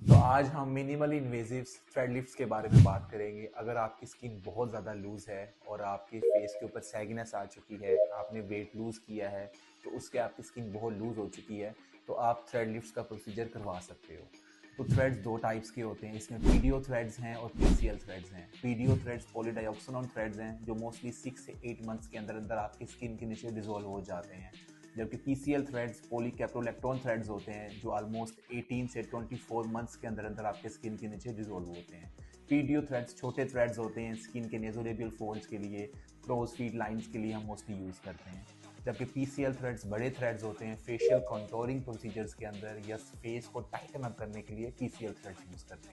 तो आज हम मिनिमली इन्वेजिव थ्रेड लिफ्ट्स के बारे में बात करेंगे। अगर आपकी स्किन बहुत ज़्यादा लूज़ है और आपके फेस के ऊपर सैगनेस आ चुकी है, आपने वेट लूज़ किया है, तो उसके आपकी स्किन बहुत लूज़ हो चुकी है, तो आप थ्रेड लिफ्ट्स का प्रोसीजर करवा सकते हो। तो थ्रेड्स दो टाइप्स के होते हैं, इसमें पीडीओ थ्रेड्स हैं और पीसीएल थ्रेड्स हैं। पीडीओ थ्रेड्स पॉलीडाइऑक्सिनोन थ्रेड्स हैं जो मोस्टली 6 से 8 मंथ्स के अंदर अंदर आपकी स्किन के नीचे डिजोल्व हो जाते हैं, जबकि पीसीएल थ्रेड्स पॉलीकैप्रोलैक्टोन थ्रेड्स होते हैं जो ऑलमोस्ट 18 से 24 मंथ्स के अंदर अंदर आपके स्किन के नीचे डिजोल्व होते हैं। पीडीओ थ्रेड्स छोटे थ्रेड्स होते हैं स्किन के नेजोलेबियल फोल्ड्स के लिए, क्रोज फीट लाइंस के लिए हम मोस्टली यूज़ करते हैं, जबकि पीसीएल थ्रेड्स बड़े थ्रेड्स होते हैं फेशियल कॉन्टोरिंग प्रोसीजर्स के अंदर या फेस को टाइटन अप करने के लिए पीसीएल थ्रेड्स यूज़ करते हैं।